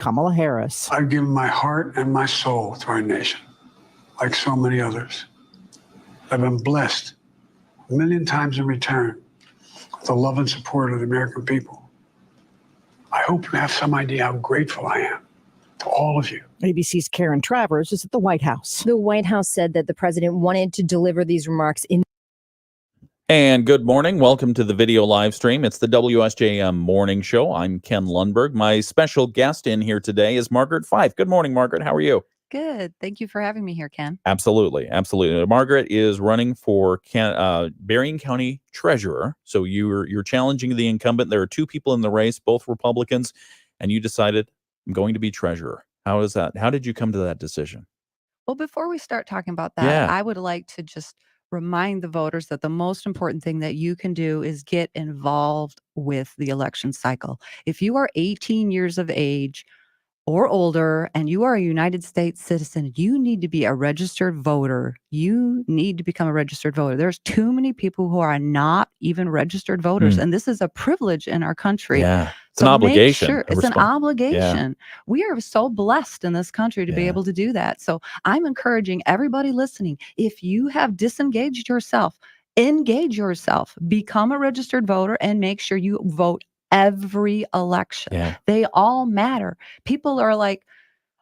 Kamala Harris. I've given my heart and my soul to our nation, like so many others. I've been blessed a million times in return with the love and support of the American people. I hope you have some idea how grateful I am to all of you. ABC's Karen Travers is at the White House. The White House said that the president wanted to deliver these remarks in. And good morning. Welcome to the video live stream. It's the WSJM Morning Show. I'm Ken Lundberg. My special guest in here today is Margaret Fife. Good morning, Margaret. How are you? Good. Thank you for having me here, Ken. Absolutely. Absolutely. Margaret is running for Berrien County Treasurer. So you're challenging the incumbent. There are two people in the race, both Republicans, and you decided I'm going to be treasurer. How is that? How did you come to that decision? Well, before we start talking about that, I would like to just remind the voters that the most important thing that you can do is get involved with the election cycle. If you are 18 years of age or older and you are a United States citizen, you need to be a registered voter. You need to become a registered voter. There's too many people who are not even registered voters, and this is a privilege in our country. Yeah. It's an obligation. Sure, it's an obligation. Yeah. We are so blessed in this country to be able to do that. So I'm encouraging everybody listening, if you have disengaged yourself, engage yourself, become a registered voter, and make sure you vote every election. Yeah. They all matter. People are like,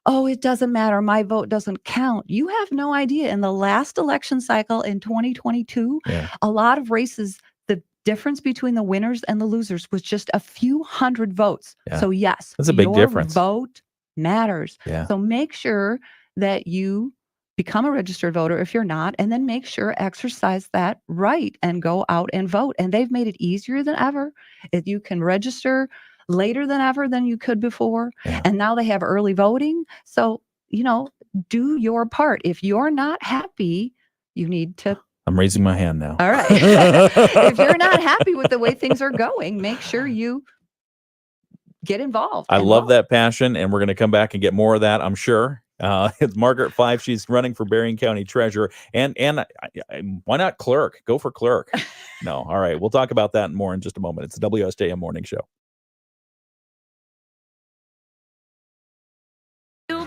oh, it doesn't matter. My vote doesn't count. You have no idea. In the last election cycle in 2022, a lot of races, the difference between the winners and the losers was just a few hundred votes. Yeah. So yes, that's a big difference. Vote matters. Yeah. So make sure that you become a registered voter if you're not, and then make sure exercise that right and go out and vote. And they've made it easier than ever. If you can register later than ever than you could before. Yeah. And now they have early voting. So, do your part. If you're not happy, you need to. I'm raising my hand now. All right. If you're not happy with the way things are going, make sure you get involved. I love that passion, and we're going to come back and get more of that, I'm sure. It's Margaret Fife. She's running for Berrien County Treasurer. And why not clerk? Go for clerk. No. All right. We'll talk about that and more in just a moment. It's the WSJM Morning Show.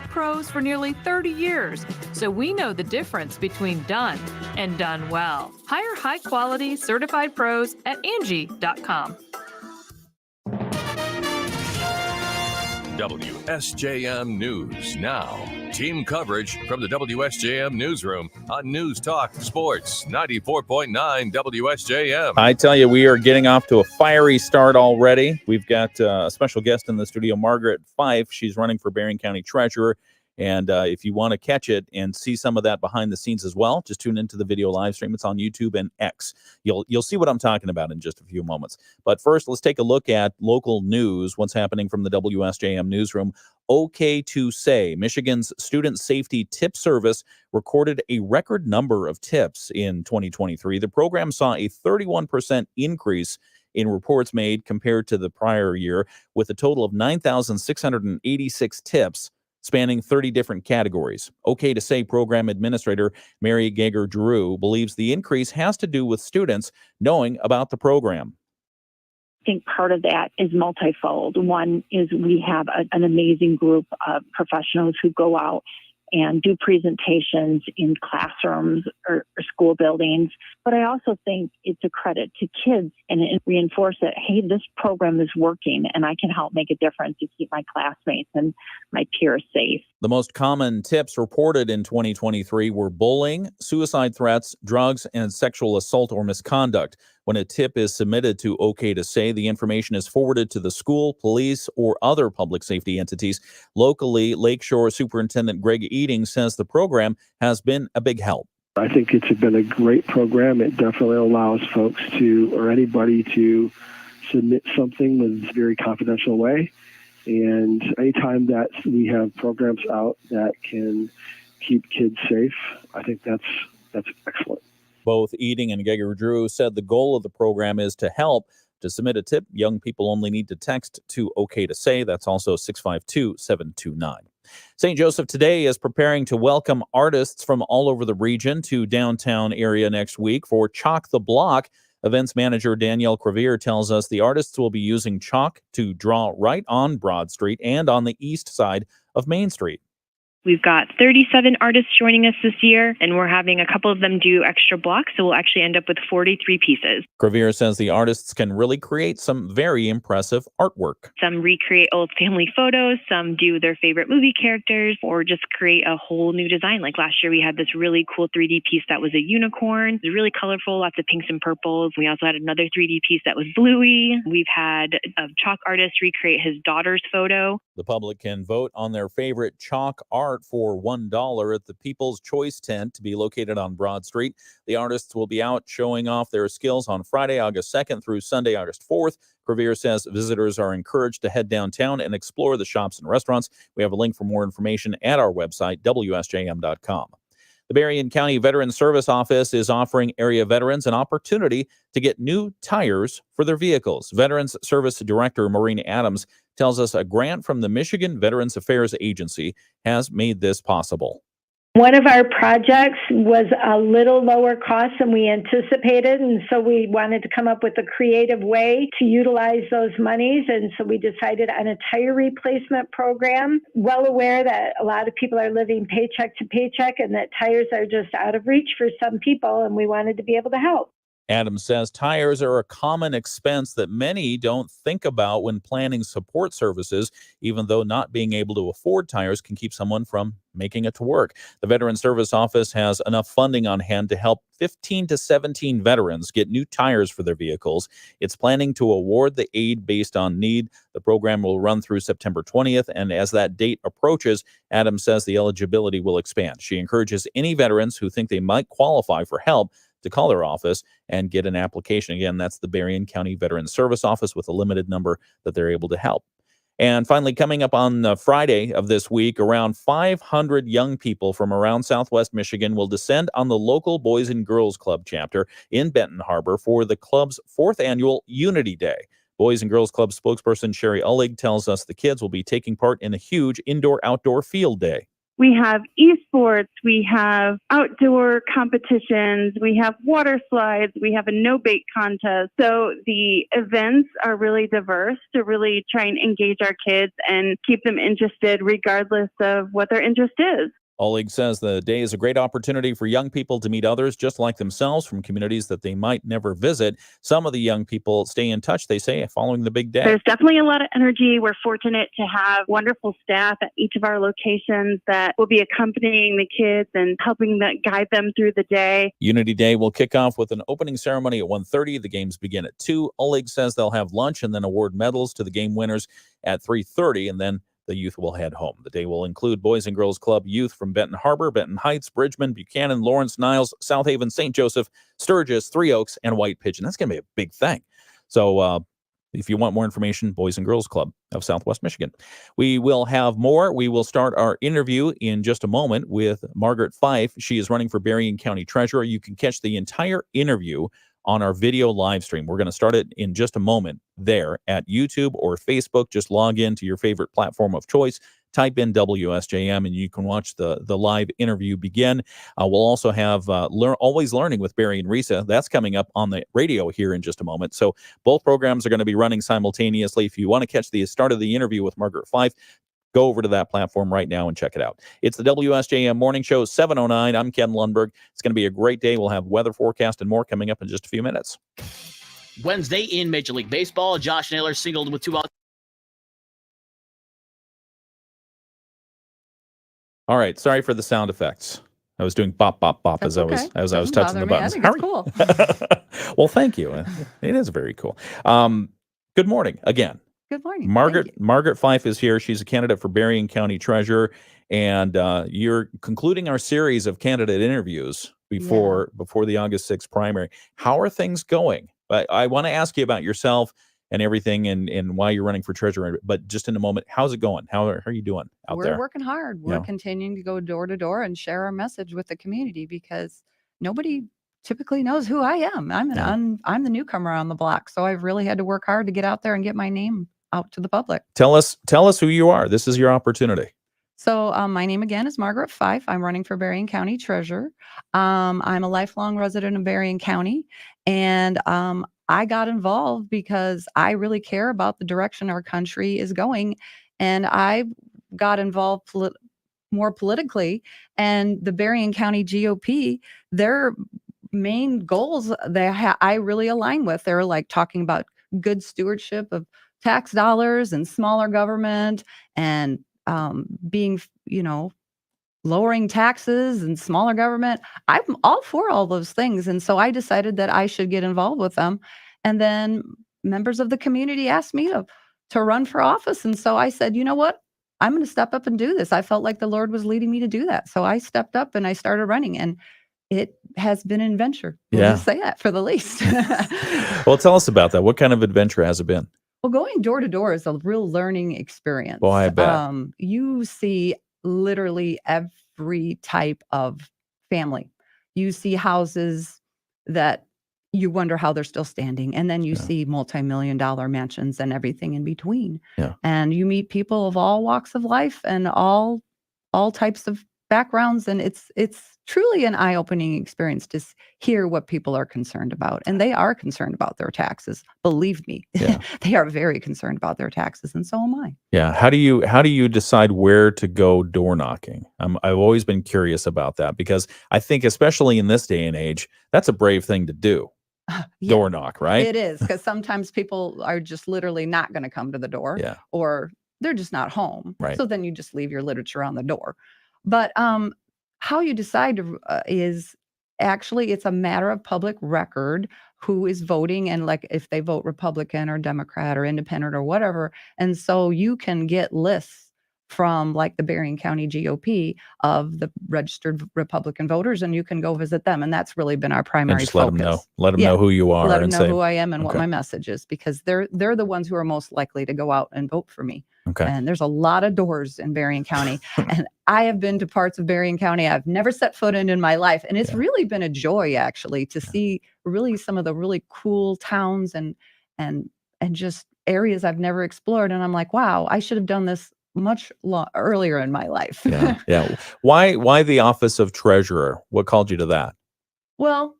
Pros for nearly 30 years, so we know the difference between done and done well. Hire high-quality certified pros at Angie.com. WSJM News Now. Team coverage from the WSJM Newsroom on News Talk Sports 94.9 WSJM. I tell you, we are getting off to a fiery start already. We've got a special guest in the studio, Margaret Fife. She's running for Berrien County Treasurer. And if you want to catch it and see some of that behind the scenes as well, just tune into the video live stream. It's on YouTube and X. You'll see what I'm talking about in just a few moments. But first, let's take a look at local news, what's happening from the WSJM Newsroom. OK to Say, Michigan's Student Safety Tip Service recorded a record number of tips in 2023. The program saw a 31% increase in reports made compared to the prior year, with a total of 9,686 tips spanning 30 different categories. OK to Say program administrator Mary Gager-Drew believes the increase has to do with students knowing about the program. I think part of that is multifold. One is we have an amazing group of professionals who go out and do presentations in classrooms or school buildings. But I also think it's a credit to kids and reinforce that, hey, this program is working and I can help make a difference to keep my classmates and my peers safe. The most common tips reported in 2023 were bullying, suicide threats, drugs, and sexual assault or misconduct. When a tip is submitted to OK to Say, the information is forwarded to the school, police, or other public safety entities. Locally, Lakeshore Superintendent Greg Eating says the program has been a big help. I think it's been a great program. It definitely allows folks or anybody to submit something in a very confidential way. And anytime that we have programs out that can keep kids safe, I think that's excellent. Both Eating and Gager-Drew said the goal of the program is to help. To submit a tip, young people only need to text to OK to Say. That's also 652-729. St. Joseph today is preparing to welcome artists from all over the region to downtown area next week for Chalk the Block. Events manager Danielle Crevier tells us the artists will be using chalk to draw right on Broad Street and on the east side of Main Street. We've got 37 artists joining us this year, and we're having a couple of them do extra blocks, so we'll actually end up with 43 pieces. Crevier says the artists can really create some very impressive artwork. Some recreate old family photos, some do their favorite movie characters, or just create a whole new design. Like last year, we had this really cool 3D piece that was a unicorn. It was really colorful, lots of pinks and purples. We also had another 3D piece that was bluey. We've had a chalk artist recreate his daughter's photo. The public can vote on their favorite chalk art for $1 at the People's Choice Tent to be located on Broad Street. The artists will be out showing off their skills on Friday, August 2nd through Sunday, August 4th. Crevier says visitors are encouraged to head downtown and explore the shops and restaurants. We have a link for more information at our website, WSJM.com. The Berrien County Veterans Service Office is offering area veterans an opportunity to get new tires for their vehicles. Veterans Service Director Maureen Adams tells us a grant from the Michigan Veterans Affairs Agency has made this possible. One of our projects was a little lower cost than we anticipated, and so we wanted to come up with a creative way to utilize those monies, and so we decided on a tire replacement program. Well aware that a lot of people are living paycheck to paycheck and that tires are just out of reach for some people, and we wanted to be able to help. Adams says tires are a common expense that many don't think about when planning support services, even though not being able to afford tires can keep someone from making it to work. The Veterans Service Office has enough funding on hand to help 15 to 17 veterans get new tires for their vehicles. It's planning to award the aid based on need. The program will run through September 20th, and as that date approaches, Adams says the eligibility will expand. She encourages any veterans who think they might qualify for help to call their office and get an application. Again, that's the Berrien County Veterans Service Office with a limited number that they're able to help. And finally, coming up on Friday of this week, around 500 young people from around Southwest Michigan will descend on the local Boys and Girls Club chapter in Benton Harbor for the club's 4th annual Unity Day. Boys and Girls Club spokesperson Sherry Ullig tells us the kids will be taking part in a huge indoor-outdoor field day. We have esports, we have outdoor competitions, we have water slides, we have a no-bait contest. So the events are really diverse to really try and engage our kids and keep them interested regardless of what their interest is. Ullig says the day is a great opportunity for young people to meet others just like themselves from communities that they might never visit. Some of the young people stay in touch, they say, following the big day. There's definitely a lot of energy. We're fortunate to have wonderful staff at each of our locations that will be accompanying the kids and helping guide them through the day. Unity Day will kick off with an opening ceremony at 1:30. The games begin at 2. Ullig says they'll have lunch and then award medals to the game winners at 3:30, and then the youth will head home. The day will include Boys and Girls Club youth from Benton Harbor, Benton Heights, Bridgman, Buchanan, Lawrence, Niles, South Haven, St. Joseph, Sturgis, Three Oaks, and White Pigeon. That's going to be a big thing. So if you want more information, Boys and Girls Club of Southwest Michigan. We will have more. We will start our interview in just a moment with Margaret Fife. She is running for Berrien County Treasurer. You can catch the entire interview on our video live stream. We're going to start it in just a moment there at YouTube or Facebook. Just log in to your favorite platform of choice, type in WSJM, and you can watch the live interview begin. We'll also have Always Learning with Barry and Risa. That's coming up on the radio here in just a moment. So both programs are going to be running simultaneously. If you want to catch the start of the interview with Margaret Fife, go over to that platform right now and check it out. It's the WSJM Morning Show, 7:09. I'm Ken Lundberg. It's going to be a great day. We'll have weather forecast and more coming up in just a few minutes. Wednesday in Major League Baseball, Josh Naylor singled with 2 outs. All right. Sorry for the sound effects. I was doing bop, bop, bop as I was touching the buttons. I think it's cool. Well, thank you. It is very cool. Good morning again. Good morning. Margaret Fife is here. She's a candidate for Berrien County Treasurer, and you're concluding our series of candidate interviews before the August 6th primary. How are things going? I want to ask you about yourself and everything and why you're running for treasurer, but just in a moment, how's it going? How are you doing out there? We're working hard. We're continuing to go door to door and share our message with the community because nobody typically knows who I am. I'm the newcomer on the block, so I've really had to work hard to get out there and get my name out to the public. Tell us who you are. This is your opportunity. So my name again is Margaret Fife. I'm running for Berrien County Treasurer. I'm a lifelong resident of Berrien County, and I got involved because I really care about the direction our country is going, and I got involved more politically. And the Berrien County GOP, their main goals I really align with. They're like talking about good stewardship of tax dollars and smaller government and being, lowering taxes and smaller government. I'm all for all those things. And so I decided that I should get involved with them. And then members of the community asked me to run for office. And so I said, you know what? I'm going to step up and do this. I felt like the Lord was leading me to do that. So I stepped up and I started running, and it has been an adventure. We'll just say that for the least. Well, tell us about that. What kind of adventure has it been? Well, going door to door is a real learning experience. Well, I bet. You see literally every type of family. You see houses that you wonder how they're still standing. And then you see multi-million-dollar mansions and everything in between. Yeah. And you meet people of all walks of life and all types of backgrounds. And it's truly an eye-opening experience to hear what people are concerned about. And they are concerned about their taxes. Believe me, they are very concerned about their taxes. And so am I. Yeah. How do you decide where to go door knocking? I've always been curious about that, because I think, especially in this day and age, that's a brave thing to do. Door knock, right? It is, because sometimes people are just literally not going to come to the door, or they're just not home. Right. So then you just leave your literature on the door. But how you decide is actually, it's a matter of public record who is voting, and like if they vote Republican or Democrat or Independent or whatever. And so you can get lists from like the Berrien County GOP of the registered Republican voters, and you can go visit them. And that's really been our primary just focus. Let them know who you are. Let them and know say, who I am and what my message is, because they're the ones who are most likely to go out and vote for me. Okay. And there's a lot of doors in Berrien County. And I have been to parts of Berrien County I've never set foot in my life. And it's really been a joy, actually, to see really some of the really cool towns and just areas I've never explored. And I'm like, wow, I should have done this much earlier in my life. Yeah. Why the office of treasurer? What called you to that? Well,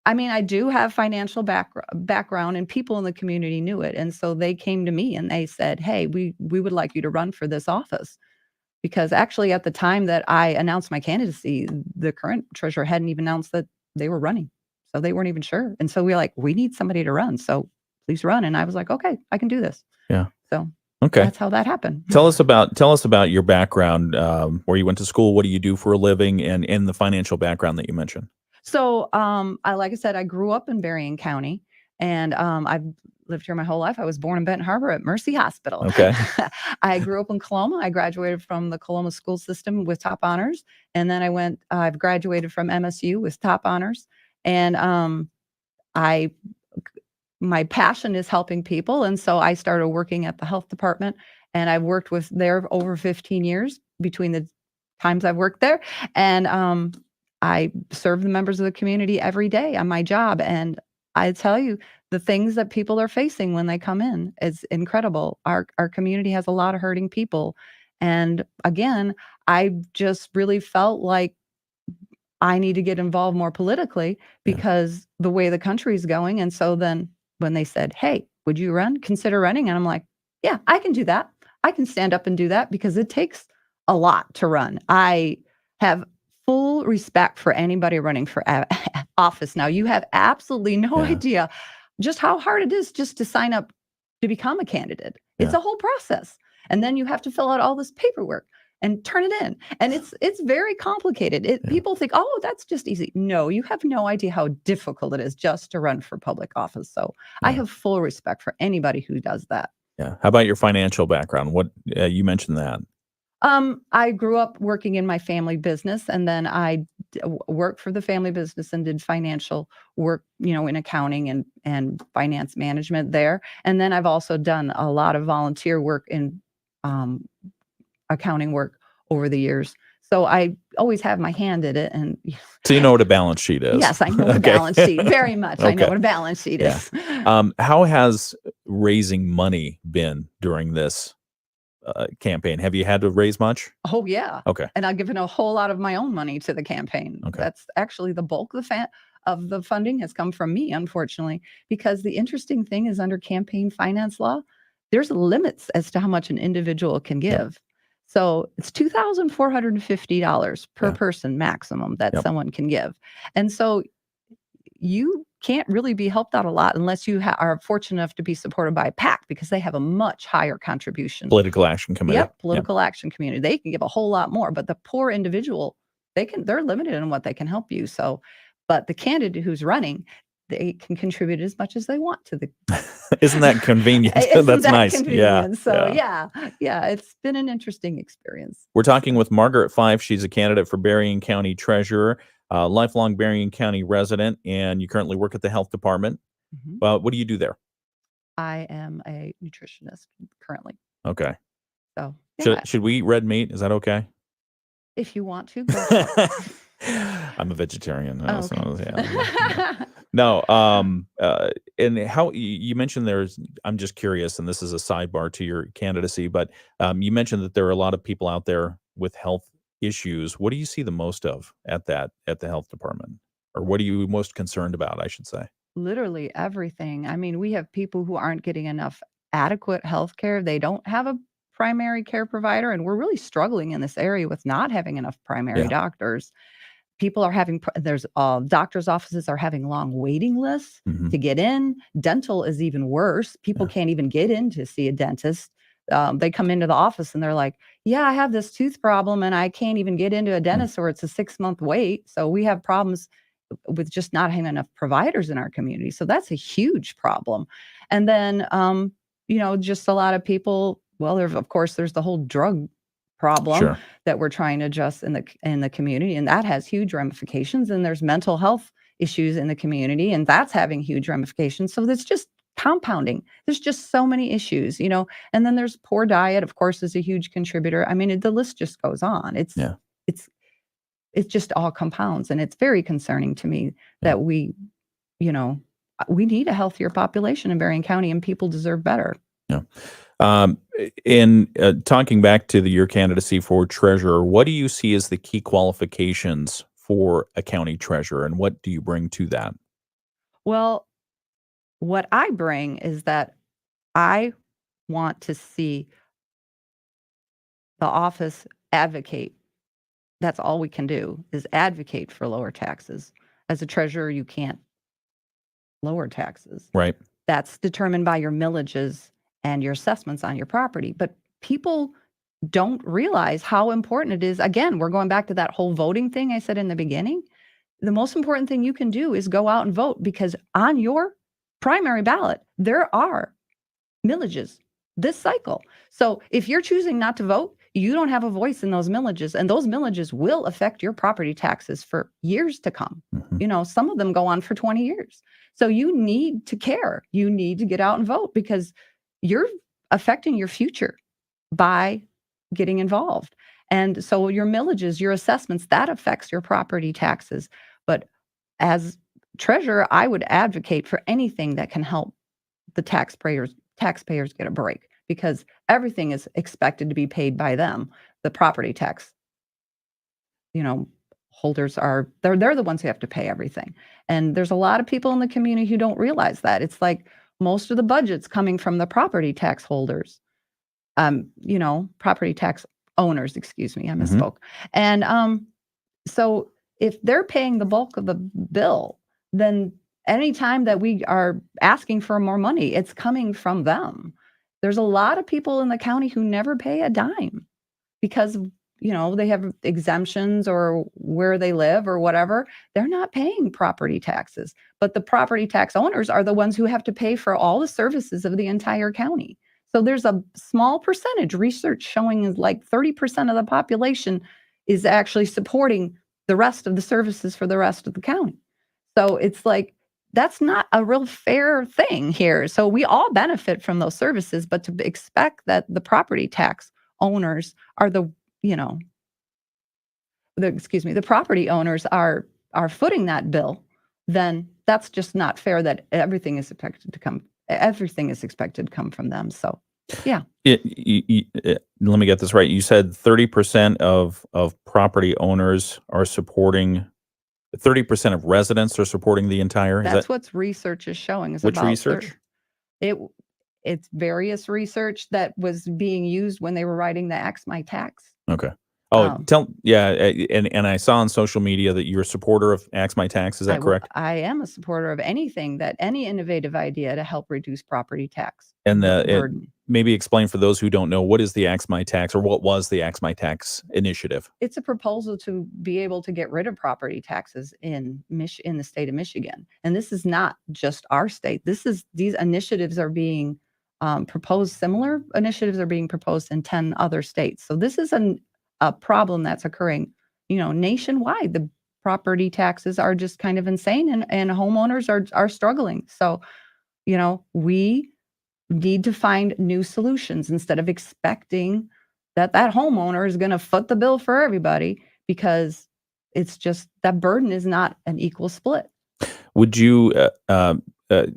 I mean, I do have financial background, and people in the community knew it. And so they came to me and they said, hey, we would like you to run for this office. Because actually, at the time that I announced my candidacy, the current treasurer hadn't even announced that they were running. So they weren't even sure. And so we need somebody to run. So please run. And I was like, okay, I can do this. Yeah. So okay, that's how that happened. Tell us about your background, where you went to school, what do you do for a living, and in the financial background that you mentioned. So, like I said, I grew up in Berrien County, and I've lived here my whole life. I was born in Benton Harbor at Mercy Hospital. Okay. I grew up in Coloma. I graduated from the Coloma school system with top honors, and then I've graduated from MSU with top honors, and my passion is helping people, and so I started working at the health department, and I've worked with there over 15 years between the times I've worked there, and I serve the members of the community every day on my job. And I tell you, the things that people are facing when they come in is incredible. Our community has a lot of hurting people. And again, I just really felt like I need to get involved more politically because the way the country's going. And so then when they said, hey, would you consider running? And I'm like, yeah, I can do that. I can stand up and do that, because it takes a lot to run. I have full respect for anybody running for office. Now, you have absolutely no idea just how hard it is just to sign up to become a candidate. It's a whole process. And then you have to fill out all this paperwork and turn it in. And it's very complicated. People think, oh, that's just easy. No, you have no idea how difficult it is just to run for public office. So I have full respect for anybody who does that. Yeah. How about your financial background? What you mentioned that. I grew up working in my family business, and then I worked for the family business and did financial work, in accounting and finance management there. And then I've also done a lot of volunteer work in accounting work over the years. So I always have my hand in it. And so you know what a balance sheet is? Yes, I know what a balance sheet very much. I know what a balance sheet is. How has raising money been during this campaign? Have you had to raise much? Oh yeah. Okay. And I've given a whole lot of my own money to the campaign. Okay. That's actually the bulk of the funding has come from me, unfortunately, because the interesting thing is under campaign finance law, there's limits as to how much an individual can give. So it's $2,450 per person maximum that someone can give. And so you can't really be helped out a lot unless you are fortunate enough to be supported by a PAC, because they have a much higher contribution. Political Action Committee. Yep, Political Action Committee. They can give a whole lot more, but the poor individual, they're limited in what they can help you. So, but the candidate who's running, they can contribute as much as they want to the. Isn't that convenient? Isn't That's that nice. convenient? So yeah. yeah, it's been an interesting experience. We're talking with Margaret Fife. She's a candidate for Berrien County Treasurer, lifelong Berrien County resident, and you currently work at the health department. What do you do there? I am a nutritionist currently. Okay. So should we eat red meat? Is that okay? If you want to, go for it. I'm a vegetarian. Oh, So, okay. yeah. No. And how you mentioned I'm just curious, and this is a sidebar to your candidacy, but you mentioned that there are a lot of people out there with health issues. What do you see the most of at the health department, or what are you most concerned about, I should say? Literally everything. I mean, we have people who aren't getting enough adequate health care. They don't have a primary care provider, and we're really struggling in this area with not having enough primary doctors. People are having, there's doctors' offices are having long waiting lists to get in. Dental is even worse. People can't even get in to see a dentist. They come into the office and they're like, yeah, I have this tooth problem and I can't even get into a dentist, or it's a 6-month wait. So we have problems with just not having enough providers in our community. So that's a huge problem. And then, just a lot of people, well, of course, there's the whole drug problem that we're trying to address in the community, and that has huge ramifications. And there's mental health issues in the community, and that's having huge ramifications. So it's just compounding. There's just so many issues, and then there's poor diet, of course, is a huge contributor. I mean, the list just goes on. It's just all compounds, and it's very concerning to me that we need a healthier population in Berrien County, and people deserve better. Yeah. In talking back to your candidacy for treasurer, what do you see as the key qualifications for a county treasurer, and what do you bring to that? Well, what I bring is that I want to see the office advocate. That's all we can do, is advocate for lower taxes. As a treasurer, you can't lower taxes. Right. That's determined by your millages and your assessments on your property. But people don't realize how important it is. Again, we're going back to that whole voting thing I said in the beginning. The most important thing you can do is go out and vote, because on your primary ballot, there are millages this cycle. So if you're choosing not to vote, you don't have a voice in those millages, and those millages will affect your property taxes for years to come. Some of them go on for 20 years. So you need to care. You need to get out and vote, because you're affecting your future by getting involved. And so your millages, your assessments, that affects your property taxes. But as treasurer, I would advocate for anything that can help the taxpayers get a break, because everything is expected to be paid by them. The property tax, holders they're the ones who have to pay everything. And there's a lot of people in the community who don't realize that. It's like most of the budget's coming from the property tax holders, property tax owners, excuse me, I misspoke. And so if they're paying the bulk of the bill, then anytime that we are asking for more money, it's coming from them. There's a lot of people in the county who never pay a dime because, they have exemptions or where they live or whatever. They're not paying property taxes, but the property tax owners are the ones who have to pay for all the services of the entire county. So there's a small percentage, research showing is like 30% of the population is actually supporting the rest of the services for the rest of the county. So it's like, that's not a real fair thing here. So we all benefit from those services, but to expect that the property tax owners are the property owners are footing that bill, then that's just not fair, that everything is expected to come from them. So Yeah. Let me get this right. You said 30% of property owners are supporting, 30% of residents are supporting the entire. That's what research is showing. Is which about research? It's various research that was being used when they were writing the Ax My Tax. Okay. Oh, and I saw on social media that you're a supporter of Ax My Tax. Is that correct? I am a supporter of any innovative idea to help reduce property tax And burden. maybe explain for those who don't know, what is the Ax My Tax, or what was the Ax My Tax initiative? It's a proposal to be able to get rid of property taxes in the state of Michigan. And this is not just our state. These initiatives are being proposed. Similar initiatives are being proposed in 10 other states. So this is a problem that's occurring, nationwide. The property taxes are just kind of insane, and homeowners are struggling. So, we need to find new solutions instead of expecting that homeowner is going to foot the bill for everybody, because it's just that burden is not an equal split. Would you,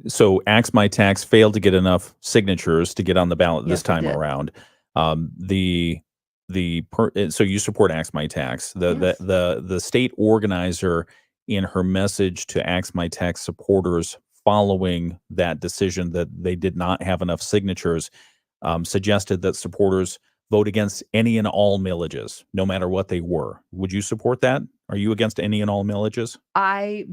so Ax My Tax failed to get enough signatures to get on the ballot this time around. So you support Ax My Tax. The state organizer, in her message to Ax My Tax supporters following that decision that they did not have enough signatures, suggested that supporters vote against any and all millages, no matter what they were. Would you support that? Are you against any and all millages? I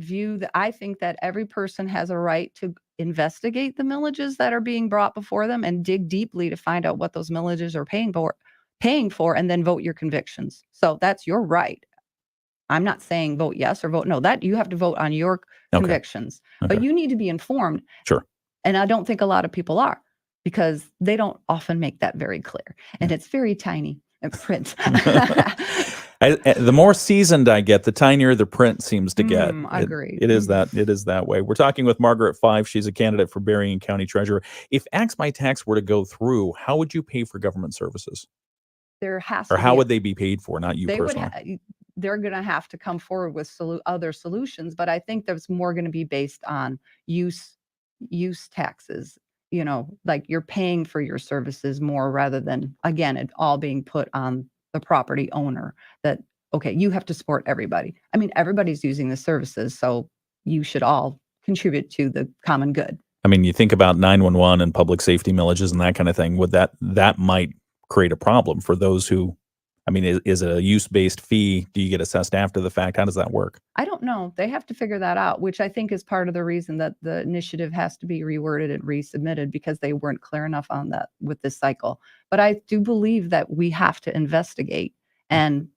think that every person has a right to investigate the millages that are being brought before them and dig deeply to find out what those millages are paying for, and then vote your convictions. So that's your right. I'm not saying vote yes or vote no. That you have to vote on your convictions, but you need to be informed. Sure. And I don't think a lot of people are, because they don't often make that very clear, and it's very tiny in print. The more seasoned I get, the tinier the print seems to get. Agreed. It is that way. We're talking with Margaret Fife. She's a candidate for Berrien County Treasurer. If Ax My Tax were to go through, how would you pay for government services? There has or to how be would they be paid for? Not you personally. They're going to have to come forward with other solutions, but I think that's more going to be based on use taxes. Like you're paying for your services more, rather than, again, it all being put on the property owner. That, okay, you have to support everybody. I mean, everybody's using the services, so you should all contribute to the common good. I mean, you think about 911 and public safety millages and that kind of thing. Would that might create a problem for those who, I mean, is it a use-based fee? Do you get assessed after the fact? How does that work? I don't know. They have to figure that out, which I think is part of the reason that the initiative has to be reworded and resubmitted, because they weren't clear enough on that with this cycle. But I do believe that we have to investigate and,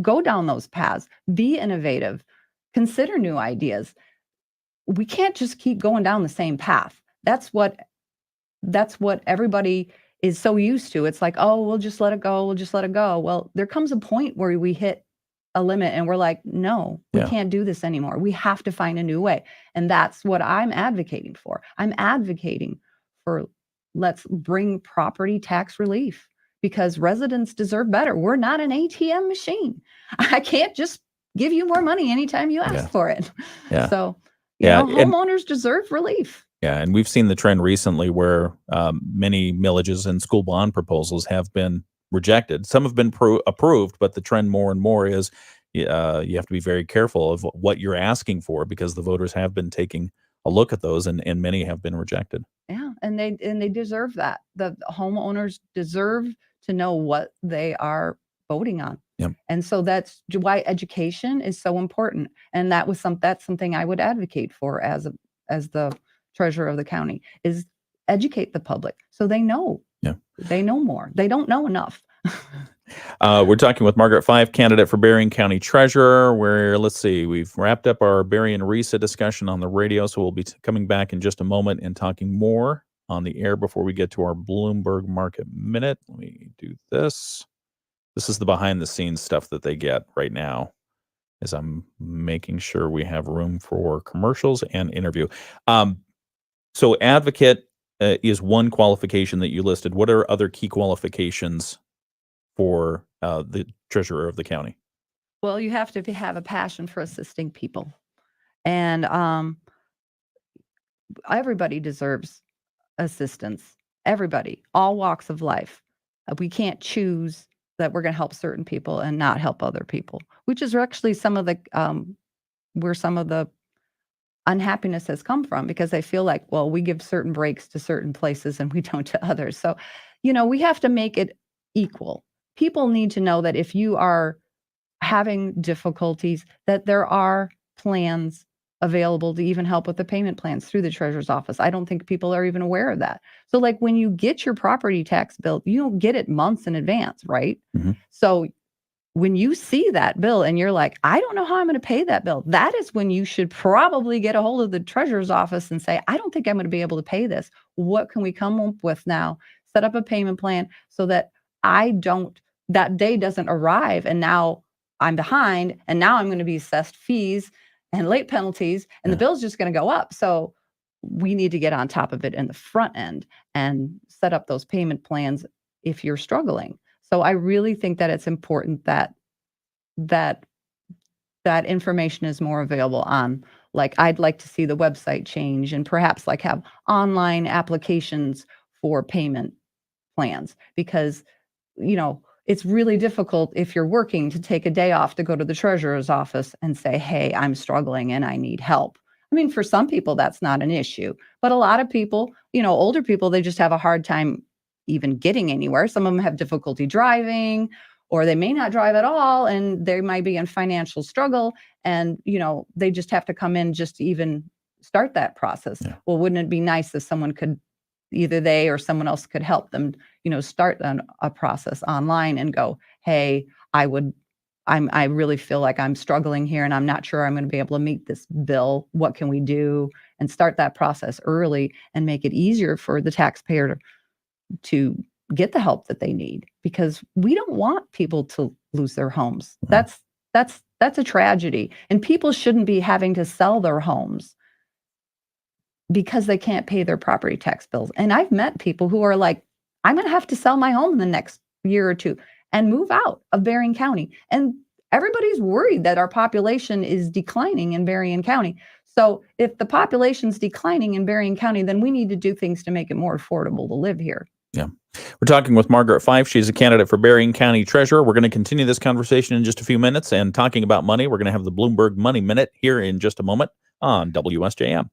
go down those paths, be innovative, consider new ideas. We can't just keep going down the same path. That's what everybody is so used to. It's like, oh, we'll just let it go. Well, there comes a point where we hit a limit and we're like, no, we can't do this anymore. We have to find a new way. And that's what I'm advocating for. I'm advocating for, let's bring property tax relief, because residents deserve better. We're not an ATM machine. I can't just give you more money anytime you ask for it. Yeah. So, homeowners deserve relief. Yeah, and we've seen the trend recently where many millages and school bond proposals have been rejected. Some have been approved, but the trend more and more is you have to be very careful of what you're asking for, because the voters have been taking a look at those, and many have been rejected. Yeah, and they deserve that. The homeowners deserve to know what they are voting on. Yep. And so that's why education is so important. And that's something I would advocate for as the treasurer of the county, is educate the public so they know. Yeah. They know more. They don't know enough. We're talking with Margaret Fife, candidate for Berrien County Treasurer, where, let's see, we've wrapped up our Berrien RESA discussion on the radio, so we'll be coming back in just a moment and talking more on the air before we get to our Bloomberg Market Minute. Let me do this. This is the behind-the-scenes stuff that they get right now, as I'm making sure we have room for commercials and interview. So advocate is one qualification that you listed. What are other key qualifications for the treasurer of the county? Well, you have to have a passion for assisting people. And everybody deserves assistance. everybody, all walks of life. We can't choose that we're going to help certain people and not help other people, which is actually some of the where some of the unhappiness has come from, because they feel like, well, we give certain breaks to certain places and we don't to others. So, we have to make it equal. People need to know that if you are having difficulties, that there are plans available to even help with the payment plans through the treasurer's office. I don't think people are even aware of that. So like when you get your property tax bill, you don't get it months in advance, right? Mm-hmm. So when you see that bill and you're like, I don't know how I'm going to pay that bill, that is when you should probably get a hold of the treasurer's office and say, I don't think I'm going to be able to pay this. What can we come up with now? Set up a payment plan so that that day doesn't arrive and now I'm behind and now I'm going to be assessed fees and late penalties, and the bill's just going to go up. So we need to get on top of it in the front end and set up those payment plans if you're struggling. So I really think that it's important that information is more available on, like, I'd like to see the website change and perhaps like have online applications for payment plans, because, it's really difficult if you're working to take a day off to go to the treasurer's office and say, hey, I'm struggling and I need help. I mean, for some people, that's not an issue. But a lot of people, older people, they just have a hard time even getting anywhere. Some of them have difficulty driving, or they may not drive at all, and they might be in financial struggle. And, they just have to come in just to even start that process. Yeah. Well, wouldn't it be nice if someone could, either they or someone else could help them, start a process online and go, hey, I really feel like I'm struggling here and I'm not sure I'm going to be able to meet this bill. What can we do? And start that process early and make it easier for the taxpayer to get the help that they need, because we don't want people to lose their homes. That's a tragedy. And people shouldn't be having to sell their homes because they can't pay their property tax bills. And I've met people who are like, I'm going to have to sell my home in the next year or two and move out of Berrien County. And everybody's worried that our population is declining in Berrien County. So if the population's declining in Berrien County, then we need to do things to make it more affordable to live here. Yeah. We're talking with Margaret Fife. She's a candidate for Berrien County Treasurer. We're going to continue this conversation in just a few minutes. And talking about money, we're going to have the Bloomberg Money Minute here in just a moment on WSJM.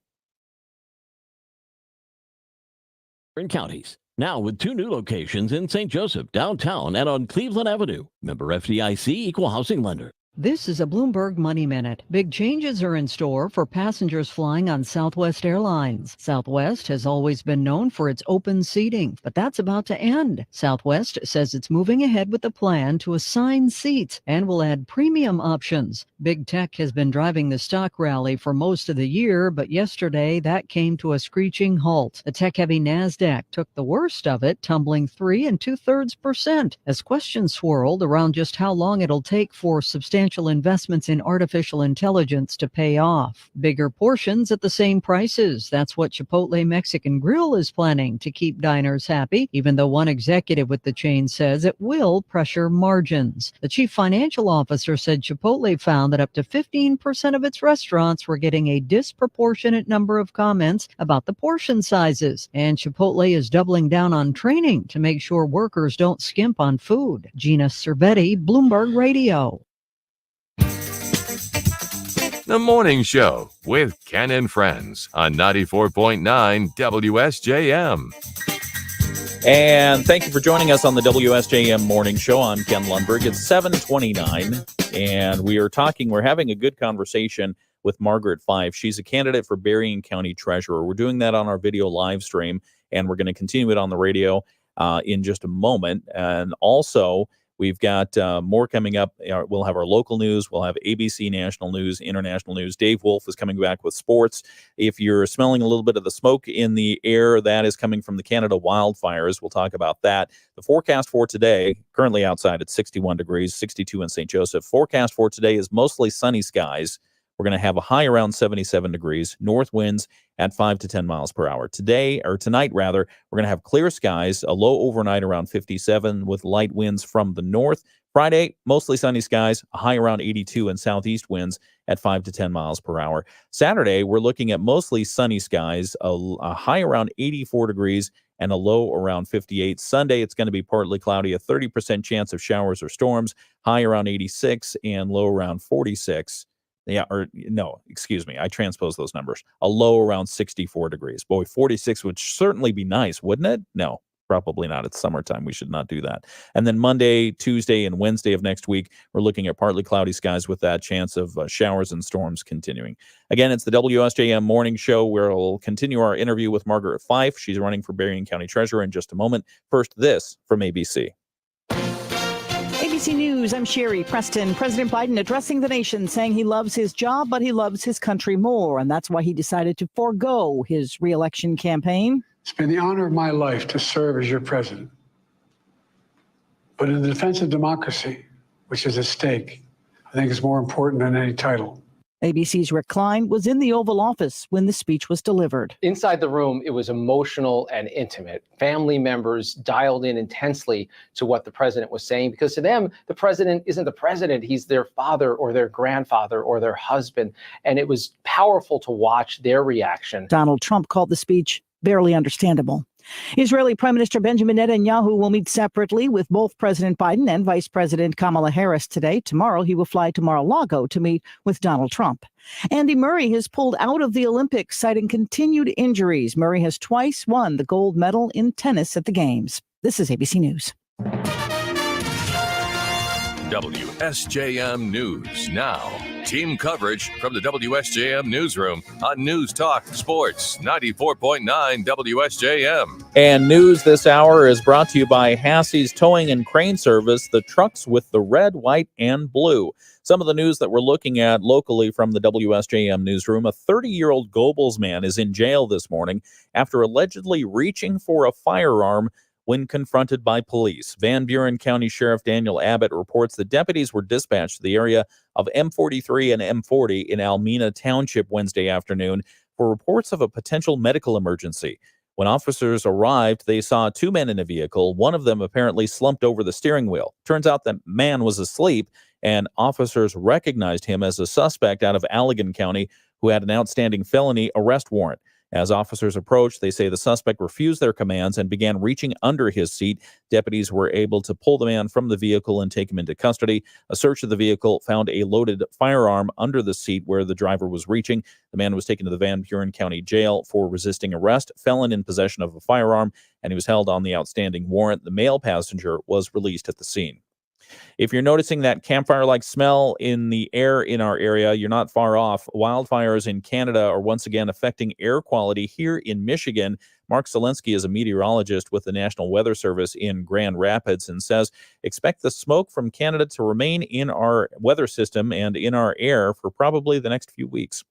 Counties. Now with 2 new locations in St. Joseph, downtown, and on Cleveland Avenue. Member FDIC, Equal Housing Lender. This is a Bloomberg Money Minute. Big changes are in store for passengers flying on Southwest Airlines. Southwest has always been known for its open seating, but that's about to end. Southwest says it's moving ahead with a plan to assign seats and will add premium options. Big tech has been driving the stock rally for most of the year, but yesterday that came to a screeching halt. The tech-heavy NASDAQ took the worst of it, tumbling 3 2/3% as questions swirled around just how long it'll take for substantial investments in artificial intelligence to pay off. Bigger portions at the same prices. That's what Chipotle Mexican Grill is planning to keep diners happy, even though one executive with the chain says it will pressure margins. The chief financial officer said Chipotle found that up to 15% of its restaurants were getting a disproportionate number of comments about the portion sizes. And Chipotle is doubling down on training to make sure workers don't skimp on food. Gina Cervetti, Bloomberg Radio. The Morning Show with Ken and Friends on 94.9 WSJM. And thank you for joining us on the WSJM Morning Show. I'm Ken Lundberg. It's 7:29, and we're having a good conversation with Margaret Fife. She's a candidate for Berrien County Treasurer. We're doing that on our video live stream, and we're going to continue it on the radio in just a moment. And also, we've got more coming up. We'll have our local news. We'll have ABC National News, International News. Dave Wolf is coming back with sports. If you're smelling a little bit of the smoke in the air, that is coming from the Canada wildfires. We'll talk about that. The forecast for today, currently outside at 61 degrees, 62 in St. Joseph. Forecast for today is mostly sunny skies. We're going to have a high around 77 degrees, north winds at 5 to 10 miles per hour. Tonight, we're going to have clear skies, a low overnight around 57 with light winds from the north. Friday, mostly sunny skies, a high around 82 and southeast winds at 5 to 10 miles per hour. Saturday, we're looking at mostly sunny skies, a high around 84 degrees and a low around 58. Sunday, it's going to be partly cloudy, a 30% chance of showers or storms, high around 86 and low around 46. Yeah, or no, excuse me. I transposed those numbers. A low around 64 degrees. Boy, 46 would certainly be nice, wouldn't it? No, probably not. It's summertime. We should not do that. And then Monday, Tuesday, and Wednesday of next week, we're looking at partly cloudy skies with that chance of showers and storms continuing. Again, it's the WSJM Morning Show where we'll continue our interview with Margaret Fife. She's running for Berrien County Treasurer in just a moment. First, this from ABC. ABC News, I'm Sherry Preston. President Biden addressing the nation, saying he loves his job, but he loves his country more. And that's why he decided to forego his reelection campaign. It's been the honor of my life to serve as your president. But in the defense of democracy, which is at stake, I think it's more important than any title. ABC's Rick Klein was in the Oval Office when the speech was delivered. Inside the room, it was emotional and intimate. Family members dialed in intensely to what the president was saying, because to them, the president isn't the president. He's their father or their grandfather or their husband. And it was powerful to watch their reaction. Donald Trump called the speech barely understandable. Israeli Prime Minister Benjamin Netanyahu will meet separately with both President Biden and Vice President Kamala Harris today. Tomorrow, he will fly to Mar-a-Lago to meet with Donald Trump. Andy Murray has pulled out of the Olympics, citing continued injuries. Murray has twice won the gold medal in tennis at the Games. This is ABC News. WSJM News Now. Team coverage from the WSJM Newsroom on News Talk Sports 94.9 WSJM. And news this hour is brought to you by Hassey's Towing and Crane Service, the trucks with the red, white, and blue. Some of the news that we're looking at locally from the WSJM Newsroom. A 30-year-old Gobles man is in jail this morning after allegedly reaching for a firearm when confronted by police. Van Buren County Sheriff Daniel Abbott reports that deputies were dispatched to the area of M43 and M40 in Almena Township Wednesday afternoon for reports of a potential medical emergency. When officers arrived, they saw two men in a vehicle. One of them apparently slumped over the steering wheel. Turns out the man was asleep, and officers recognized him as a suspect out of Allegan County who had an outstanding felony arrest warrant. As officers approached, they say the suspect refused their commands and began reaching under his seat. Deputies were able to pull the man from the vehicle and take him into custody. A search of the vehicle found a loaded firearm under the seat where the driver was reaching. The man was taken to the Van Buren County Jail for resisting arrest, felon in possession of a firearm, and he was held on the outstanding warrant. The male passenger was released at the scene. If you're noticing that campfire-like smell in the air in our area, you're not far off. Wildfires in Canada are once again affecting air quality here in Michigan. Mark Zelensky is a meteorologist with the National Weather Service in Grand Rapids and says, expect the smoke from Canada to remain in our weather system and in our air for probably the next few weeks.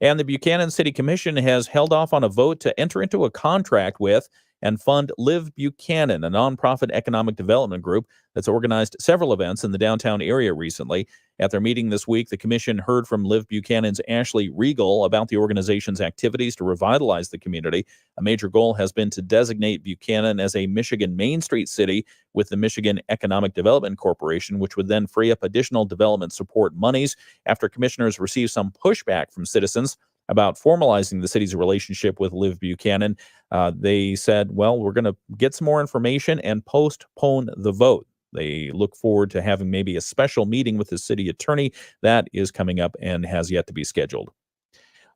And the Buchanan City Commission has held off on a vote to enter into a contract with and fund Live Buchanan, a nonprofit economic development group that's organized several events in the downtown area recently. At their meeting this week, the commission heard from Live Buchanan's Ashley Regal about the organization's activities to revitalize the community. A major goal has been to designate Buchanan as a Michigan Main Street city with the Michigan Economic Development Corporation, which would then free up additional development support monies after commissioners received some pushback from citizens about formalizing the city's relationship with Live Buchanan. They said, well, we're going to get some more information and postpone the vote. They look forward to having maybe a special meeting with the city attorney. That is coming up and has yet to be scheduled.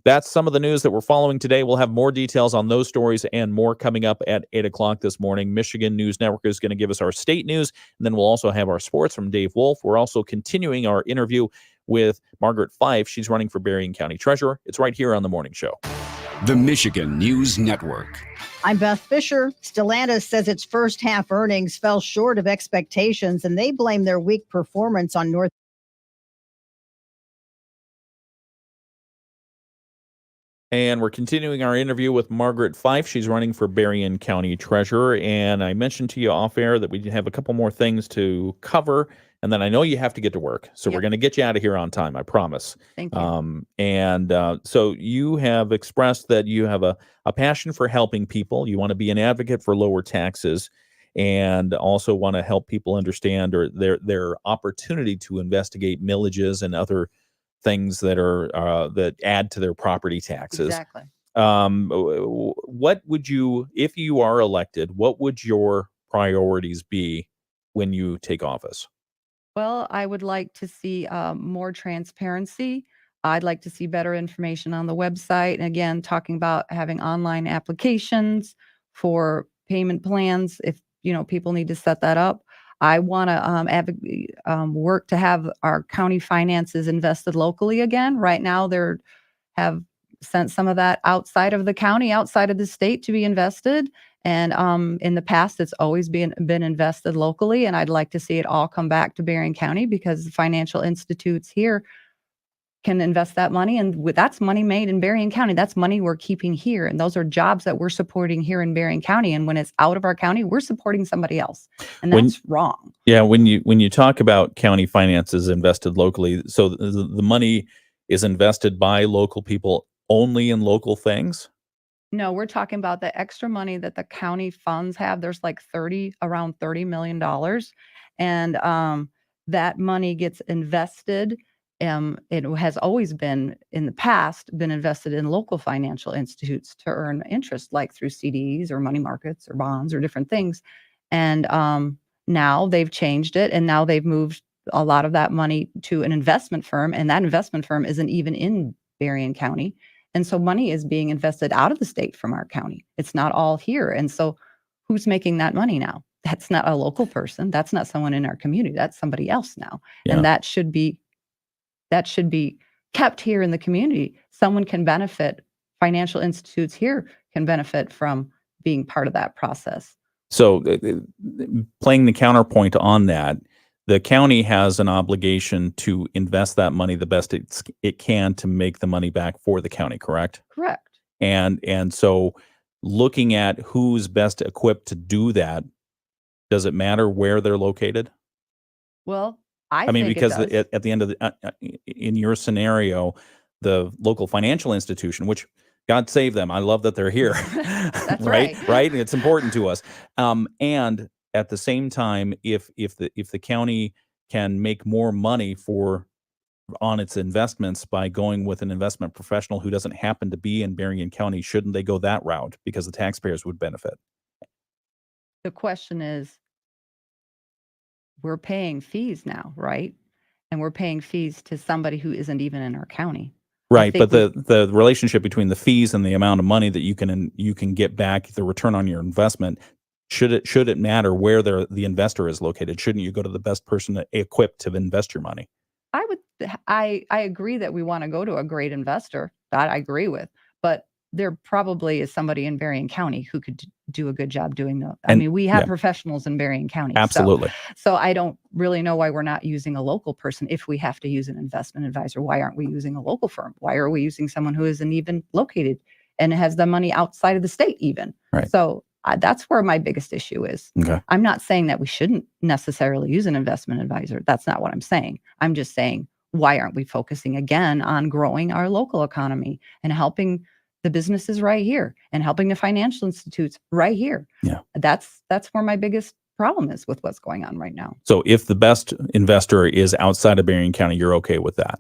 That's some of the news that we're following today. We'll have more details on those stories and more coming up at 8 o'clock this morning. Michigan News Network is going to give us our state news, and then we'll also have our sports from Dave Wolf. We're also continuing our interview with Margaret Fife. She's running for Berrien County Treasurer. It's right here on The Morning Show. The Michigan News Network. I'm Beth Fisher. Stellantis says its first half earnings fell short of expectations, and they blame their weak performance on North. And we're continuing our interview with Margaret Fife. She's running for Berrien County Treasurer. And I mentioned to you off air that we have a couple more things to cover. And then I know you have to get to work. So we're going to get you out of here on time, I promise. Thank you. So you have expressed that you have a passion for helping people. You want to be an advocate for lower taxes and also want to help people understand or their opportunity to investigate millages and other things that are that add to their property taxes. Exactly. What would you, if you are elected, what would your priorities be when you take office? Well, I would like to see more transparency. I'd like to see better information on the website. And again, talking about having online applications for payment plans. If people need to set that up, I want to work to have our county finances invested locally again. Right now, they're have sent some of that outside of the county, outside of the state to be invested. And in the past, it's always been invested locally. And I'd like to see it all come back to Berrien County because the financial institutes here can invest that money. And that's money made in Berrien County. That's money we're keeping here. And those are jobs that we're supporting here in Berrien County. And when it's out of our county, we're supporting somebody else. And that's wrong. Yeah. When you talk about county finances invested locally, so the money is invested by local people only in local things? No, we're talking about the extra money that the county funds have. There's like around $30 million. And that money gets invested. It has always been, in the past, been invested in local financial institutes to earn interest, like through CDs or money markets or bonds or different things. And now they've changed it, and now they've moved a lot of that money to an investment firm, and that investment firm isn't even in Berrien County. And so money is being invested out of the state from our county. It's not all here. And so who's making that money now? That's not a local person. That's not someone in our community. That's somebody else now. Yeah. And that should be kept here in the community. Someone can benefit. Financial institutes here can benefit from being part of that process. So playing the counterpoint on that, the county has an obligation to invest that money the best it can to make the money back for the county, correct? Correct. And so looking at who's best equipped to do that, does it matter where they're located? Well, I mean, think because it does. at the end of in your scenario, the local financial institution, which God save them, I love that they're here. That's right. right. Right. It's important to us. And at the same time, if the county can make more money on its investments by going with an investment professional who doesn't happen to be in Berrien County, shouldn't they go that route because the taxpayers would benefit? The question is, we're paying fees now, right? And we're paying fees to somebody who isn't even in our county. Right, but the relationship between the fees and the amount of money that you can get back, the return on your investment, should it matter where the investor is located? Shouldn't you go to the best person equipped to invest your money? I agree that we want to go to a great investor. That I agree with, but there probably is somebody in Berrien County who could do a good job doing that. I mean, we have professionals in Berrien County. Absolutely. So I don't really know why we're not using a local person. If we have to use an investment advisor, why aren't we using a local firm? Why are we using someone who isn't even located and has the money outside of the state even? Right. So that's where my biggest issue is. Okay. I'm not saying that we shouldn't necessarily use an investment advisor. That's not what I'm saying. I'm just saying, why aren't we focusing again on growing our local economy and helping the businesses right here and helping the financial institutes right here? Yeah. That's where my biggest problem is with what's going on right now. So if the best investor is outside of Berrien County, you're okay with that?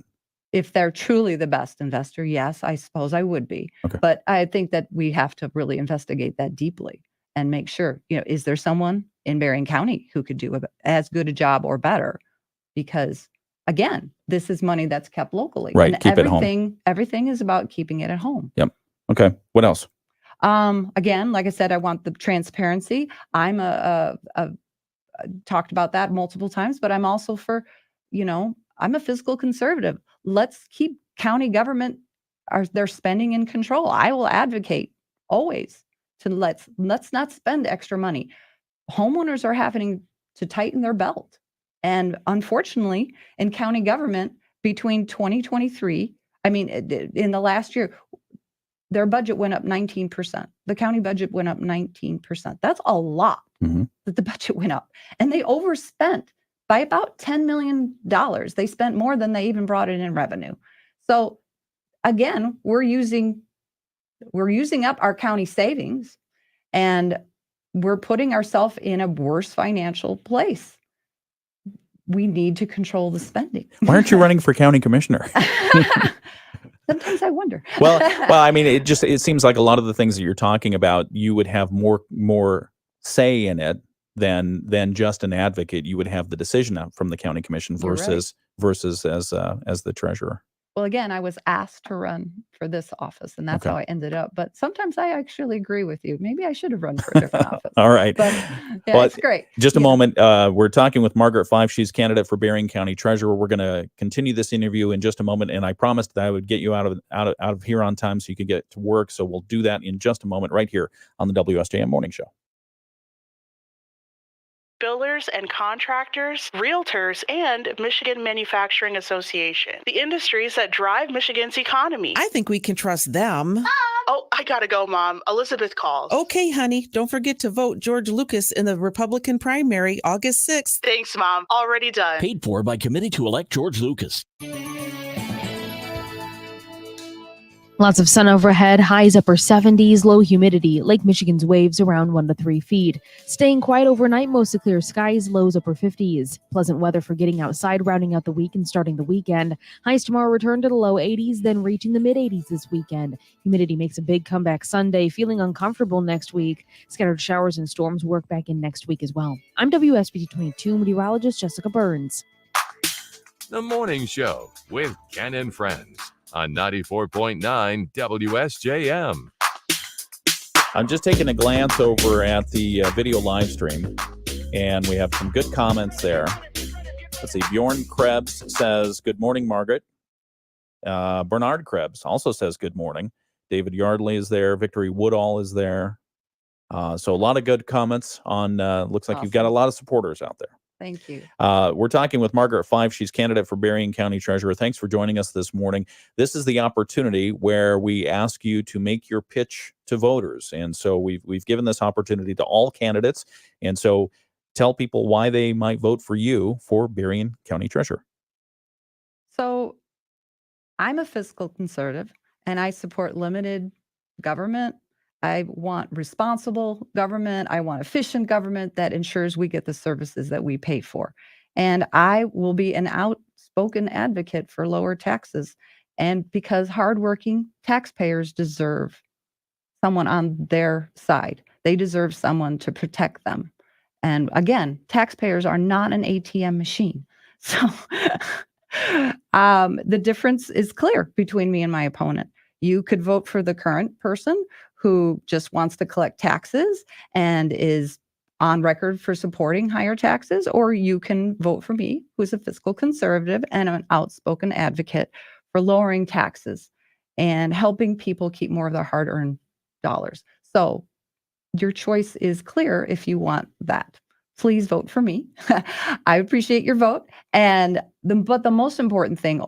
If they're truly the best investor, yes, I suppose I would be. Okay. But I think that we have to really investigate that deeply and make sure, is there someone in Berrien County who could do as good a job or better? Because again, this is money that's kept locally. Right. And Keep it home. Everything is about keeping it at home. Yep. Okay. What else? Again, like I said, I want the transparency. I'm talked about that multiple times, but I'm also for, I'm a fiscal conservative. Let's keep county government, their spending in control. I will advocate always to let's not spend extra money. Homeowners are having to tighten their belt. And unfortunately, in county government, between 2023, in the last year, their budget went up 19%. The county budget went up 19%. That's a lot that the budget went up. And they overspent by about $10 million. They spent more than they even brought in revenue. So again, we're using up our county savings, and we're putting ourselves in a worse financial place. We need to control the spending. Why aren't you running for county commissioner? Sometimes I wonder. well, I mean, it seems like a lot of the things that you're talking about, you would have more say in it than just an advocate. You would have the decision out from the county commission You're right. versus as the treasurer. Well, again, I was asked to run for this office, and that's Okay. how I ended up. But sometimes I actually agree with you. Maybe I should have run for a different office. All right. But yeah, Well, it's great. Just a moment. We're talking with Margaret Fife. She's candidate for Berrien County Treasurer. We're going to continue this interview in just a moment, and I promised that I would get you out of here on time so you could get to work. So we'll do that in just a moment, right here on the WSJM Morning Show. Builders and contractors, realtors, and Michigan Manufacturing Association, the industries that drive Michigan's economy. I think we can trust them. Oh, I gotta go, Mom. Elizabeth calls. Okay, honey. Don't forget to vote George Lucas in the Republican primary August 6th. Thanks, Mom. Already done. Paid for by Committee to Elect George Lucas. Lots of sun overhead, highs upper 70s, low humidity. Lake Michigan's waves around 1 to 3 feet. Staying quiet overnight, mostly clear skies, lows upper 50s. Pleasant weather for getting outside, rounding out the week and starting the weekend. Highs tomorrow return to the low 80s, then reaching the mid 80s this weekend. Humidity makes a big comeback Sunday, feeling uncomfortable next week. Scattered showers and storms work back in next week as well. I'm WSBT 22 meteorologist Jessica Burns. The Morning Show with Ken and Friends on 94.9 WSJM. I'm just taking a glance over at the video live stream, and we have some good comments there. Let's see. Bjorn Krebs says, "Good morning, Margaret." Bernard Krebs also says, "Good morning." David Yardley is there. Victory Woodall is there. So a lot of good comments on, looks like you've got a lot of supporters out there. Thank you. We're talking with Margaret Fife. She's candidate for Berrien County Treasurer. Thanks for joining us this morning. This is the opportunity where we ask you to make your pitch to voters. And so we've given this opportunity to all candidates. And so tell people why they might vote for you for Berrien County Treasurer. So I'm a fiscal conservative, and I support limited government. I want responsible government. I want efficient government that ensures we get the services that we pay for. And I will be an outspoken advocate for lower taxes. And because hardworking taxpayers deserve someone on their side, they deserve someone to protect them. And again, taxpayers are not an ATM machine. So the difference is clear between me and my opponent. You could vote for the current person who just wants to collect taxes and is on record for supporting higher taxes, or you can vote for me, who's a fiscal conservative and an outspoken advocate for lowering taxes and helping people keep more of their hard-earned dollars. So your choice is clear if you want that. Please vote for me. I appreciate your vote. But the most important thing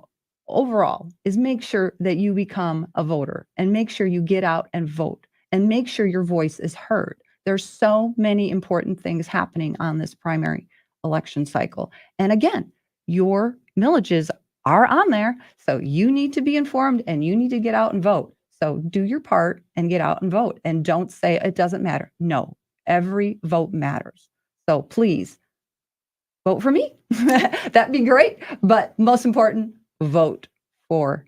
overall is make sure that you become a voter and make sure you get out and vote and make sure your voice is heard. There's so many important things happening on this primary election cycle. And again, your millages are on there. So you need to be informed and you need to get out and vote. So do your part and get out and vote. And don't say it doesn't matter. No, every vote matters. So please vote for me. That'd be great. But most important, vote for,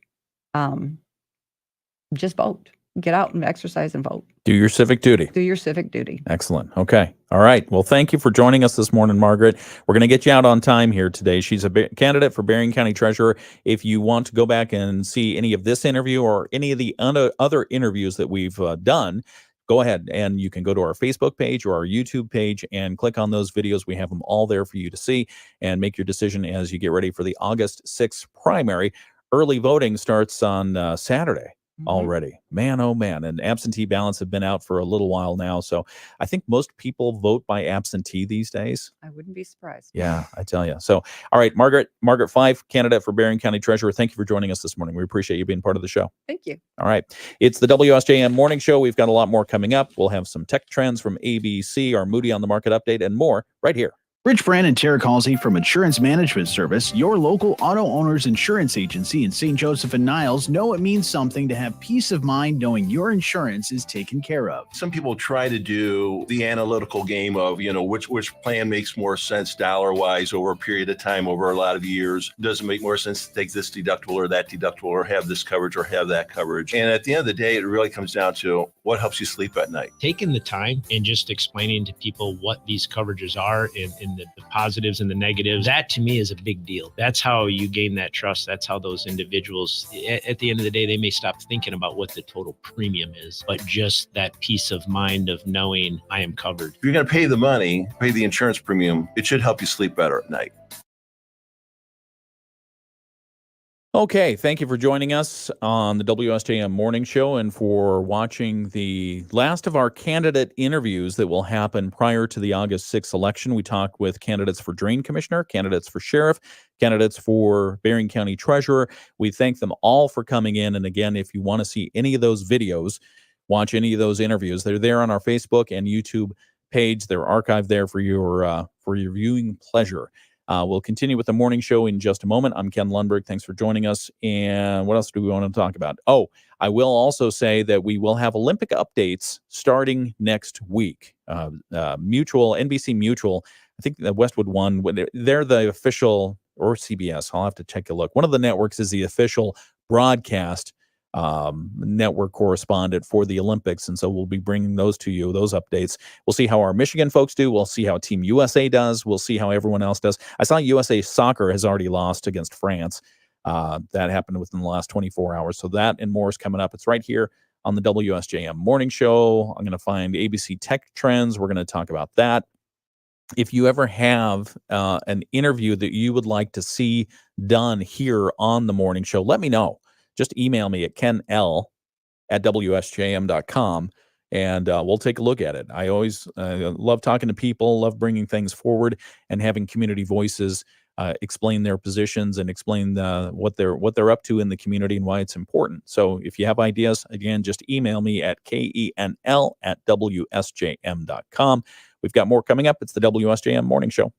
just vote. Get out and exercise and vote. Do your civic duty. Do your civic duty. Excellent. Okay. All right. Well, thank you for joining us this morning, Margaret. We're going to get you out on time here today. She's a candidate for Berrien County Treasurer. If you want to go back and see any of this interview or any of the other interviews that we've done, go ahead and you can go to our Facebook page or our YouTube page and click on those videos. We have them all there for you to see and make your decision as you get ready for the August 6th primary. Early voting starts on Saturday. Already. Man, oh man. And absentee ballots have been out for a little while now. So I think most people vote by absentee these days. I wouldn't be surprised. Yeah, I tell you. So, all right, Margaret Fife, candidate for Berrien County Treasurer. Thank you for joining us this morning. We appreciate you being part of the show. Thank you. All right. It's the WSJM Morning Show. We've got a lot more coming up. We'll have some tech trends from ABC, our Moody on the Market update, and more right here Rich Brand and Tara Halsey from Insurance Management Service, your local auto owner's insurance agency in St. Joseph and Niles, know it means something to have peace of mind knowing your insurance is taken care of. Some people try to do the analytical game of, which plan makes more sense dollar-wise over a period of time, over a lot of years. Does it make more sense to take this deductible or that deductible or have this coverage or have that coverage? And at the end of the day, it really comes down to what helps you sleep at night. Taking the time and just explaining to people what these coverages are and the positives and the negatives, that to me is a big deal. That's how you gain that trust. That's how those individuals, at the end of the day, they may stop thinking about what the total premium is, but just that peace of mind of knowing I am covered. If you're going to pay the money, pay the insurance premium, it should help you sleep better at night. Okay, thank you for joining us on the WSJM Morning Show and for watching the last of our candidate interviews that will happen prior to the August 6th election. We talk with candidates for Drain Commissioner, candidates for Sheriff, candidates for Berrien County Treasurer. We thank them all for coming in. And again, if you want to see any of those videos, watch any of those interviews, they're there on our Facebook and YouTube page. They're archived there for your viewing pleasure. We'll continue with the morning show in just a moment. I'm Ken Lundberg. Thanks for joining us. And what else do we want to talk about? Oh, I will also say that we will have Olympic updates starting next week. NBC Mutual, I think the Westwood One, they're the official, or CBS, I'll have to take a look. One of the networks is the official broadcast network correspondent for the Olympics. And so we'll be bringing those to you, those updates. We'll see how our Michigan folks do. We'll see how Team USA does. We'll see how everyone else does. I saw USA Soccer has already lost against France. That happened within the last 24 hours. So that and more is coming up. It's right here on the WSJM Morning Show. I'm going to find ABC Tech Trends. We're going to talk about that. If you ever have an interview that you would like to see done here on the morning show, let me know. Just email me at kenl@wsjm.com, and we'll take a look at it. I always love talking to people, love bringing things forward, and having community voices explain their positions and explain what they're up to in the community and why it's important. So if you have ideas, again, just email me at kenl@wsjm.com. We've got more coming up. It's the WSJM Morning Show.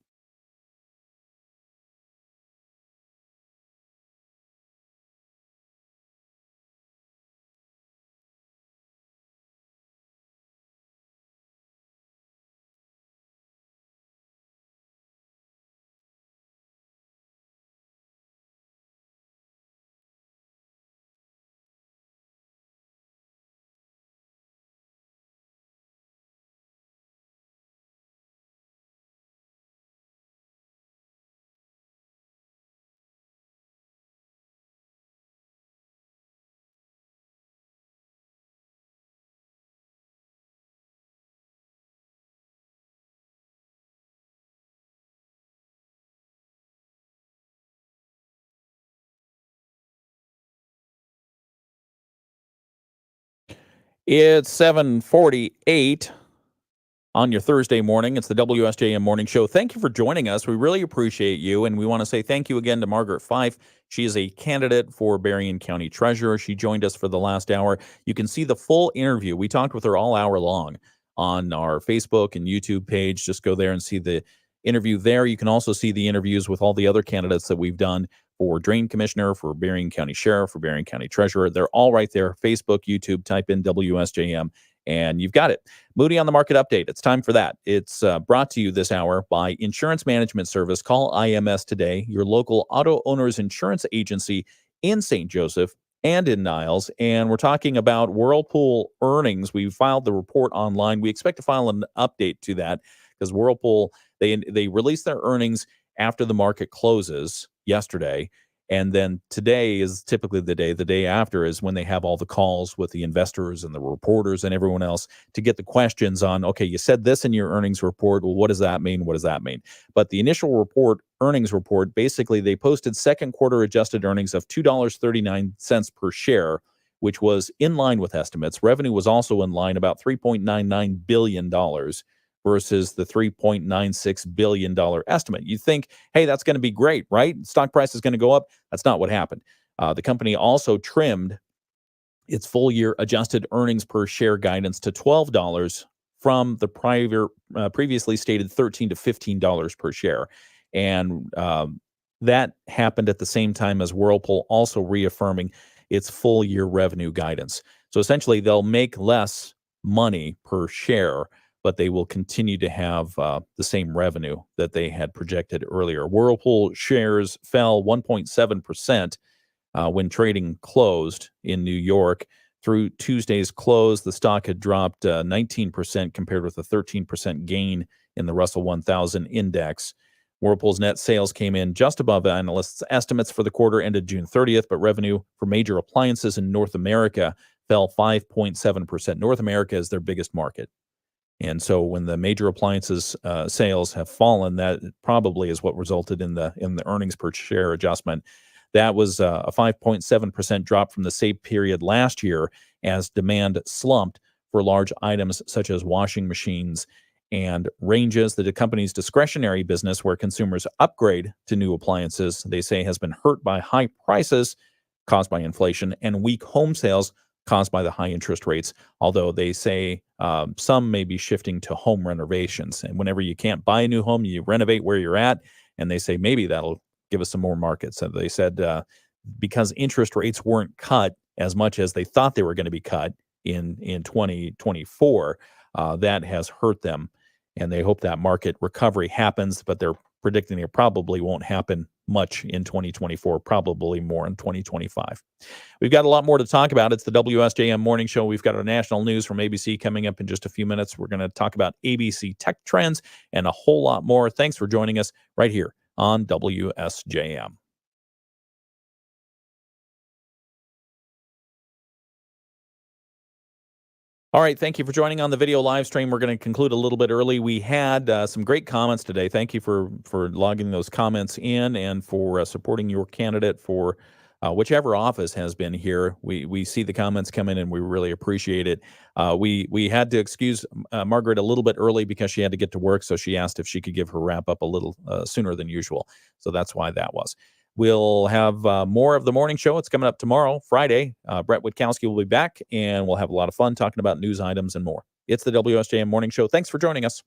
It's 7:48 on your Thursday morning. It's the WSJM Morning Show. Thank you for joining us. We really appreciate you, and we want to say thank you again to Margaret Fife. She is a candidate for Berrien County Treasurer. She joined us for the last hour. You can see the full interview. We talked with her all hour long on our Facebook and YouTube page. Just go there and see the interview there. You can also see the interviews with all the other candidates that we've done for Drain Commissioner, for Berrien County Sheriff, for Berrien County Treasurer. They're all right there. Facebook, YouTube, type in WSJM, and you've got it. Moody on the Market Update. It's time for that. It's brought to you this hour by Insurance Management Service. Call IMS today, your local auto owner's insurance agency in St. Joseph and in Niles. And we're talking about Whirlpool earnings. We filed the report online. We expect to file an update to that because Whirlpool, they released their earnings after the market closes yesterday. And then today is typically the day after is when they have all the calls with the investors and the reporters and everyone else to get the questions on, okay, you said this in your earnings report. Well, what does that mean? What does that mean? But the initial earnings report, basically they posted second quarter adjusted earnings of $2.39 per share, which was in line with estimates. Revenue was also in line, about $3.99 billion versus the $3.96 billion estimate. You think, hey, that's going to be great, right? Stock price is going to go up. That's not what happened. The company also trimmed its full year adjusted earnings per share guidance to $12 from the previously stated $13 to $15 per share. And that happened at the same time as Whirlpool also reaffirming its full year revenue guidance. So essentially, they'll make less money per share, but they will continue to have the same revenue that they had projected earlier. Whirlpool shares fell 1.7% when trading closed in New York. Through Tuesday's close, the stock had dropped 19% compared with a 13% gain in the Russell 1000 index. Whirlpool's net sales came in just above analysts' estimates for the quarter ended June 30th, but revenue for major appliances in North America fell 5.7%. North America is their biggest market. And so when the major appliances sales have fallen, that probably is what resulted in the earnings per share adjustment. That was a 5.7% drop from the same period last year as demand slumped for large items such as washing machines and ranges. The company's discretionary business, where consumers upgrade to new appliances, they say has been hurt by high prices caused by inflation and weak home sales caused by the high interest rates, although they say some may be shifting to home renovations. And whenever you can't buy a new home, you renovate where you're at, and they say maybe that'll give us some more markets. So they said because interest rates weren't cut as much as they thought they were going to be cut in 2024, that has hurt them, and they hope that market recovery happens, but they're predicting it probably won't happen much in 2024, probably more in 2025. We've got a lot more to talk about. It's the WSJM Morning Show. We've got our national news from ABC coming up in just a few minutes. We're going to talk about ABC tech trends and a whole lot more. Thanks for joining us right here on WSJM. All right, thank you for joining on the video live stream. We're going to conclude a little bit early. We had some great comments today. Thank you for logging those comments in and for supporting your candidate for whichever office has been here. We see the comments come in and we really appreciate it. We had to excuse Margaret a little bit early because she had to get to work, so she asked if she could give her wrap up a little sooner than usual. So that's why that was. We'll have more of the morning show. It's coming up tomorrow, Friday. Brett Witkowski will be back, and we'll have a lot of fun talking about news items and more. It's the WSJM Morning Show. Thanks for joining us.